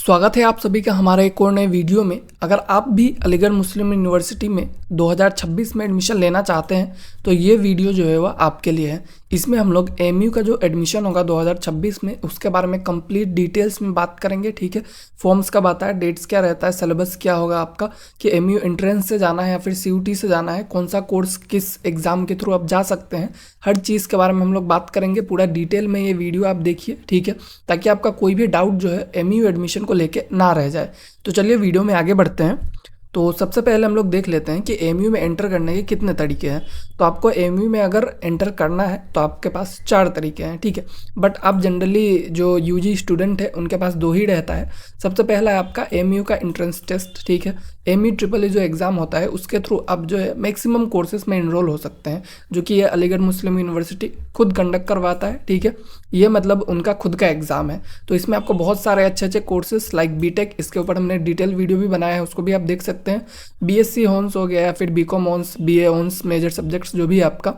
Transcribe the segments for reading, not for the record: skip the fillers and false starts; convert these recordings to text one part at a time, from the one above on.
स्वागत है आप सभी का हमारे एक और नए वीडियो में। अगर आप भी अलीगढ़ मुस्लिम यूनिवर्सिटी में 2026 में एडमिशन लेना चाहते हैं तो ये वीडियो जो है वह आपके लिए है। इसमें हम लोग एमयू का जो एडमिशन होगा 2026 में उसके बारे में कंप्लीट डिटेल्स में बात करेंगे। ठीक है, फॉर्म्स कब आता है, डेट्स क्या रहता है, सिलेबस क्या होगा आपका, कि एमयू एंट्रेंस से जाना है या फिर सीयूटी से जाना है, कौन सा कोर्स किस एग्ज़ाम के थ्रू आप जा सकते हैं, हर चीज़ के बारे में हम लोग बात करेंगे। पूरा डिटेल में ये वीडियो आप देखिए, ठीक है, ताकि आपका कोई भी डाउट जो है एमयू एडमिशन को लेके ना रह जाए। तो चलिए वीडियो में आगे बढ़ते हैं। तो सबसे पहले हम लोग देख लेते हैं कि एमयू में एंटर करने के कितने तरीके हैं। तो आपको एमयू में अगर एंटर करना है तो आपके पास 4 तरीके हैं, ठीक है, बट आप जनरली जो यूजी स्टूडेंट है उनके पास 2 ही रहता है। सबसे पहला है आपका एमयू का एंट्रेंस टेस्ट, ठीक है, एमयू ट्रिपल जो एग्ज़ाम होता है उसके थ्रू आप जो है मैक्सिमम कोर्सेज में इनरोल हो सकते हैं, जो कि ये अलीगढ़ मुस्लिम यूनिवर्सिटी खुद कंडक्ट करवाता है। ठीक है, ये मतलब उनका खुद का एग्ज़ाम है। तो इसमें आपको बहुत सारे अच्छे अच्छे कोर्सेज लाइक बीटेक, इसके ऊपर हमने डिटेल वीडियो भी बनाया है, उसको भी आप देख सकते हैं। बीएससी हॉन्स हो गया या फिर बीकॉम हॉन्स, बीए हॉन्स, मेजर सब्जेक्ट्स जो भी आपका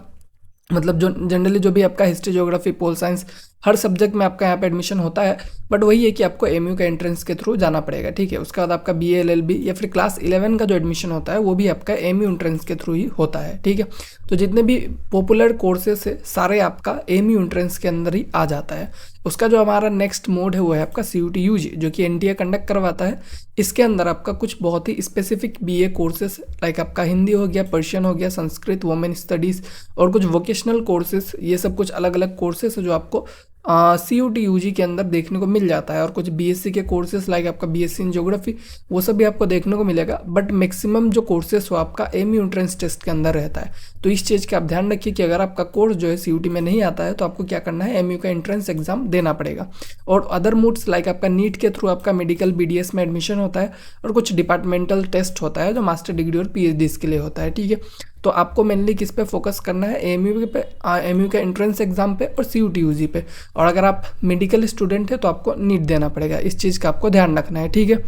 मतलब जो जनरली जो भी आपका हिस्ट्री, ज्योग्राफी, पोल साइंस, हर सब्जेक्ट में आपका यहाँ पे एडमिशन होता है। बट वही है कि आपको एमयू का एंट्रेंस के थ्रू जाना पड़ेगा। ठीक है, उसके बाद आपका बीए एलएलबी या फिर क्लास 11 का जो एडमिशन होता है वो भी आपका एमयू एंट्रेंस के थ्रू ही होता है। ठीक है, तो जितने भी पॉपुलर कोर्सेस है सारे आपका एमयू एंट्रेंस के अंदर ही आ जाता है। उसका जो हमारा नेक्स्ट मोड है वो है आपका सीयूटी यूजी, जो कि एनटीए कंडक्ट करवाता है। इसके अंदर आपका कुछ बहुत ही स्पेसिफिक बीए कोर्सेस लाइक आपका हिंदी हो गया, पर्शियन हो गया, संस्कृत, वुमेन स्टडीज़ और कुछ वोकेशनल कोर्सेस, ये सब कुछ अलग अलग कोर्सेस है जो आपको सीयूटी यूजी के अंदर देखने को मिल जाता है। और कुछ बीएससी के कोर्सेस लाइक आपका बीएससी इन ज्योग्राफी, वो सब भी आपको देखने को मिलेगा। बट मैक्सिमम जो कोर्सेस हो आपका एमयू एंट्रेंस टेस्ट के अंदर रहता है। तो इस चीज़ का आप ध्यान रखिए कि अगर आपका कोर्स जो है सीयूटी में नहीं आता है तो आपको क्या करना है, एमयू का एंट्रेंस एग्जाम देना पड़ेगा। और अदर मोड्स लाइक आपका नीट के थ्रू आपका मेडिकल बीडीएस में एडमिशन होता है और कुछ डिपार्टमेंटल टेस्ट होता है जो मास्टर डिग्री और पीएचडी के लिए होता है। ठीक है, तो आपको मेनली किस पे फोकस करना है, एमयू पे, एमयू के एंट्रेंस एग्जाम पे और सीयूटी यूजी पे। और अगर आप मेडिकल स्टूडेंट है तो आपको नीट देना पड़ेगा, इस चीज़ का आपको ध्यान रखना है। ठीक है,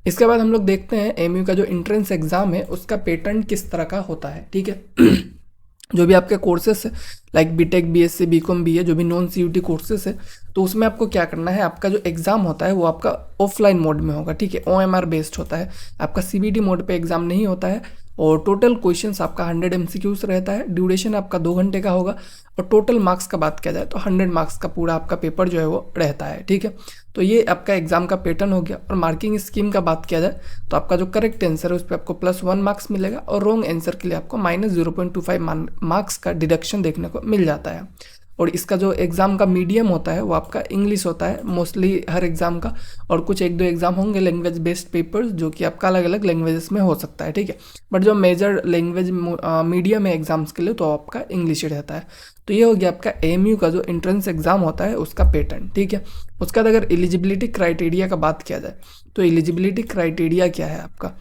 इसके बाद हम लोग देखते हैं एमयू का जो एंट्रेंस एग्जाम है उसका पैटर्न किस तरह का होता है। ठीक है जो भी आपके कोर्सेस है like B Tech, B Sc, B Com, B A, जो भी नॉन सीयूटी कोर्सेस है, तो उसमें आपको क्या करना है, आपका जो एग्ज़ाम होता है वो आपका ऑफलाइन मोड में होगा। ठीक है, ओएमआर बेस्ड होता है, आपका सीबीटी मोड पे एग्ज़ाम नहीं होता है। और टोटल क्वेश्चंस आपका 100 एमसीक्यूज रहता है, ड्यूरेशन आपका 2 घंटे का होगा। और टोटल मार्क्स का बात किया जाए तो 100 मार्क्स का पूरा आपका पेपर जो है वो रहता है। ठीक है, तो ये आपका एग्जाम का पैटर्न हो गया। और मार्किंग स्कीम का बात किया जाए तो आपका जो करेक्ट आंसर है उस पर आपको +1 मार्क्स मिलेगा और रॉन्ग आंसर के लिए आपको -0.25 मार्क्स का डिडक्शन देखने को मिल जाता है। और इसका जो एग्ज़ाम का मीडियम होता है वो आपका इंग्लिश होता है मोस्टली हर एग्ज़ाम का। और कुछ 1-2 एग्ज़ाम होंगे लैंग्वेज बेस्ड पेपर्स जो कि आपका अलग अलग लैंग्वेजेस में हो सकता है। ठीक है, बट जो मेजर लैंग्वेज मीडियम है एग्ज़ाम्स के लिए तो आपका इंग्लिश ही रहता है। तो ये हो गया आपका एमयू का जो एंट्रेंस एग्ज़ाम होता है उसका पैटर्न। ठीक है, उसके बाद अगर एलिजिबिलिटी क्राइटेरिया का बात किया जाए तो एलिजिबिलिटी क्राइटेरिया क्या है आपका,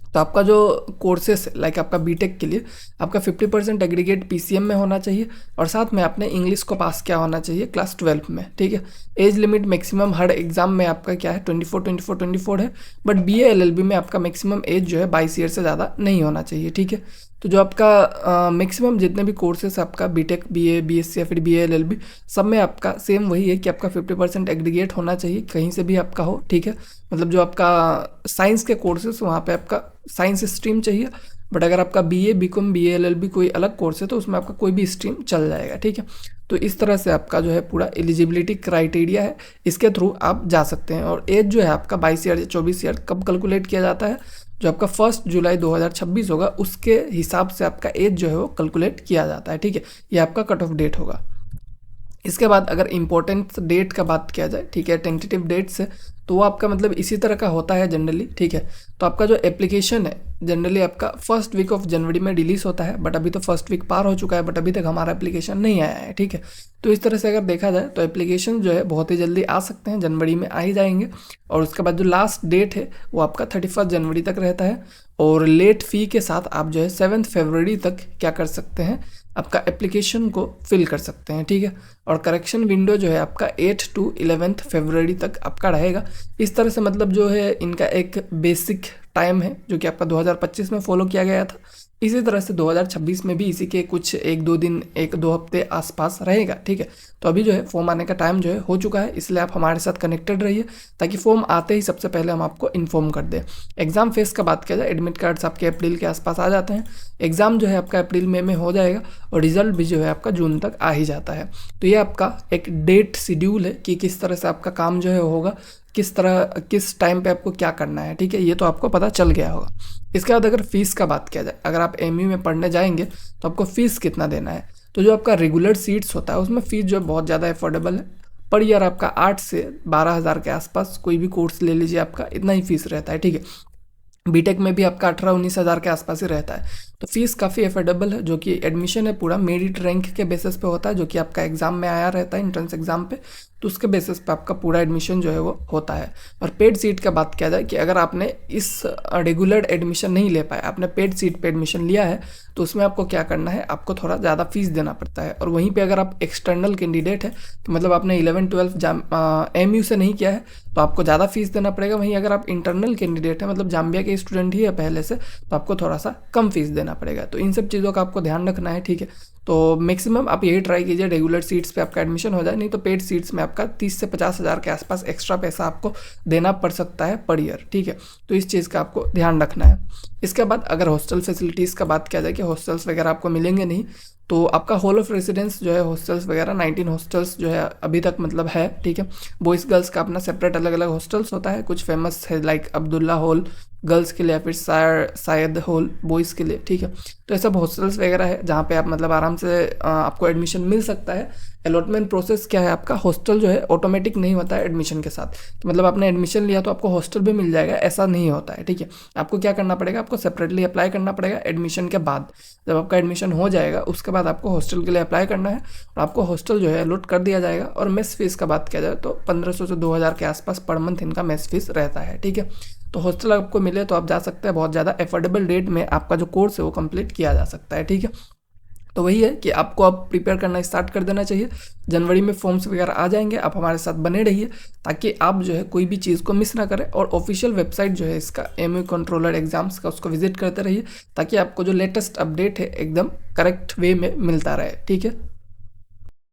तो आपका जो कोर्सेस लाइक आपका बीटेक के लिए आपका 50% एग्रीगेट पीसीएम में होना चाहिए और साथ में आपने इंग्लिश को पास किया होना चाहिए क्लास 12 में। ठीक है, एज लिमिट मैक्सिमम हर एग्जाम में आपका क्या है 24 है। बट बीए एलएलबी में आपका मैक्सिमम एज जो है 22 ईयर से ज़्यादा नहीं होना चाहिए। ठीक है, तो जो आपका मैक्सिमम जितने भी कोर्सेस आपका बीटेक, बीए, बीएससी या फिर बीए एलएलबी, सब में आपका सेम वही है कि आपका 50% एग्रीगेट होना चाहिए, कहीं से भी आपका हो। ठीक है, मतलब जो आपका साइंस के कोर्सेस वहाँ पे आपका साइंस स्ट्रीम चाहिए। बट अगर आपका बीए, बीकॉम, बीए एलएलबी कोई अलग कोर्स है तो उसमें आपका कोई भी स्ट्रीम चल जाएगा। ठीक है, तो इस तरह से आपका जो है पूरा एलिजिबिलिटी क्राइटेरिया है, इसके थ्रू आप जा सकते हैं। और एज जो है आपका 22 ईयर या 24 ईयर कब कैलकुलेट किया जाता है, जो आपका 1 जुलाई 2026 होगा उसके हिसाब से आपका एज जो है वो कैलकुलेट किया जाता है। ठीक है, ये आपका कट ऑफ डेट होगा। इसके बाद अगर इम्पोर्टेंट डेट का बात किया जाए, ठीक है, टेंटेटिव डेट्स है, तो वो आपका मतलब इसी तरह का होता है जनरली। ठीक है, तो आपका जो एप्लीकेशन है जनरली आपका 1st वीक ऑफ जनवरी में रिलीज़ होता है। बट अभी तो 1st वीक पार हो चुका है बट अभी तक हमारा एप्लीकेशन नहीं आया है। ठीक है, तो इस तरह से अगर देखा जाए तो एप्लीकेशन जो है बहुत ही जल्दी आ सकते हैं, जनवरी में आ ही जाएंगे। और उसके बाद जो लास्ट डेट है वो आपका 31 जनवरी तक रहता है। और लेट फ़ी के साथ आप जो है 7 फरवरी तक क्या कर सकते हैं, आपका एप्लीकेशन को फिल कर सकते हैं। ठीक है, और करेक्शन विंडो जो है आपका 8 to 11 फरवरी तक आपका रहेगा। इस तरह से मतलब जो है इनका एक बेसिक टाइम है जो कि आपका 2025 में फॉलो किया गया था। इसी तरह से 2026 में भी इसी के कुछ 1-2 दिन 1-2 हफ्ते आसपास रहेगा, ठीक है। तो अभी जो है फॉर्म आने का टाइम जो है हो चुका है, इसलिए आप हमारे साथ कनेक्टेड रहिए ताकि फॉर्म आते ही सबसे पहले हम आपको इन्फॉर्म कर दें। एग्जाम फेस का बात किया जाए, एडमिट कार्ड्स आपके अप्रैल के आसपास आ जाते हैं। एग्जाम जो है आपका अप्रैल मई में हो जाएगा और रिजल्ट भी जो है आपका जून तक आ ही जाता है। तो ये आपका एक डेट शेड्यूल है कि किस तरह से आपका काम जो है होगा, किस तरह किस टाइम पे आपको क्या करना है, ठीक है। ये तो आपको पता चल गया होगा। इसके बाद अगर फ़ीस का बात किया जाए, अगर आप एमयू में पढ़ने जाएंगे तो आपको फ़ीस कितना देना है। तो जो आपका रेगुलर सीट्स होता है उसमें फ़ीस जो है बहुत ज़्यादा अफोर्डेबल है। पर ईयर आपका 8 से 12 हज़ार के आसपास कोई भी कोर्स ले लीजिए, आपका इतना ही फीस रहता है, ठीक है। बीटेक में भी आपका 18-19 हज़ार के आसपास ही रहता है। तो फीस काफ़ी अफोर्डेबल है। जो कि एडमिशन है पूरा मेरिट रैंक के बेसिस पे होता है, जो कि आपका एग्जाम में आया रहता है एंट्रेंस एग्जाम पे, तो उसके बेसिस पे आपका पूरा एडमिशन जो है वो होता है। और पेड सीट का बात किया जाए कि अगर आपने इस रेगुलर एडमिशन नहीं ले पाए, आपने पेड सीट पे एडमिशन लिया है, तो उसमें आपको क्या करना है, आपको थोड़ा ज़्यादा फीस देना पड़ता है। और वहीं पे अगर आप एक्सटर्नल कैंडिडेट है, तो मतलब आपने 11-12 एमयू से नहीं किया है, तो आपको ज़्यादा फीस देना पड़ेगा। वहीं अगर आप इंटरनल कैंडिडेट है, मतलब जाम्बिया के स्टूडेंट ही है पहले से, तो आपको थोड़ा सा कम फीस देना पड़ेगा। तो इन सब चीज़ों का आपको ध्यान रखना है, ठीक है। तो मैक्सिमम आप यही ट्राई कीजिए रेगुलर सीट्स पे आपका एडमिशन हो जाए, नहीं तो पेड सीट्स में आपका 30 से 50 हज़ार के आसपास एक्स्ट्रा पैसा आपको देना पड़ सकता है पर ईयर, ठीक है। तो इस चीज़ का आपको ध्यान रखना है। इसके बाद अगर हॉस्टल फैसिलिटीज़ का बात किया जाए कि हॉस्टल्स वगैरह आपको मिलेंगे नहीं, तो आपका हॉल ऑफ रेसिडेंस जो है हॉस्टल्स वगैरह 19 हॉस्टल्स जो है अभी तक मतलब है, ठीक है। बॉयज़ गर्ल्स का अपना सेपरेट अलग अलग हॉस्टल्स होता है। कुछ फेमस है लाइक अब्दुल्ला हॉल गर्ल्स के लिए, फिर शायद हॉल बॉयज़ के लिए, ठीक है। तो ये सब हॉस्टल्स वगैरह है जहाँ पे आप मतलब आराम से आपको एडमिशन मिल सकता है। अलॉटमेंट प्रोसेस क्या है आपका, हॉस्टल जो है ऑटोमेटिक नहीं होता है एडमिशन के साथ। तो मतलब आपने एडमिशन लिया तो आपको हॉस्टल भी मिल जाएगा, ऐसा नहीं होता है, ठीक है। आपको क्या करना पड़ेगा, आपको सेपरेटली अप्लाई करना पड़ेगा एडमिशन के बाद। जब आपका एडमिशन हो जाएगा उसके बाद आपको हॉस्टल के लिए अप्लाई करना है और आपको हॉस्टल जो है अलॉट कर दिया जाएगा। और मेस फीस का बात किया जाए तो 1500 से 2000 के आसपास पर मंथ इनका मेस फीस रहता है, ठीक है। तो हॉस्टल आपको मिले तो आप जा सकते हैं, बहुत ज़्यादा अफोर्डेबल रेट में आपका जो कोर्स है वो कंप्लीट किया जा सकता है, ठीक है। तो वही है कि आपको अब प्रिपेयर करना स्टार्ट कर देना चाहिए। जनवरी में फॉर्म्स वगैरह आ जाएंगे, आप हमारे साथ बने रहिए ताकि आप जो है कोई भी चीज़ को मिस ना करें। और ऑफिशियल वेबसाइट जो है इसका एमयू कंट्रोलर एग्जाम्स का, उसको विजिट करते रहिए ताकि आपको जो लेटेस्ट अपडेट है एकदम करेक्ट वे में मिलता रहे, ठीक है।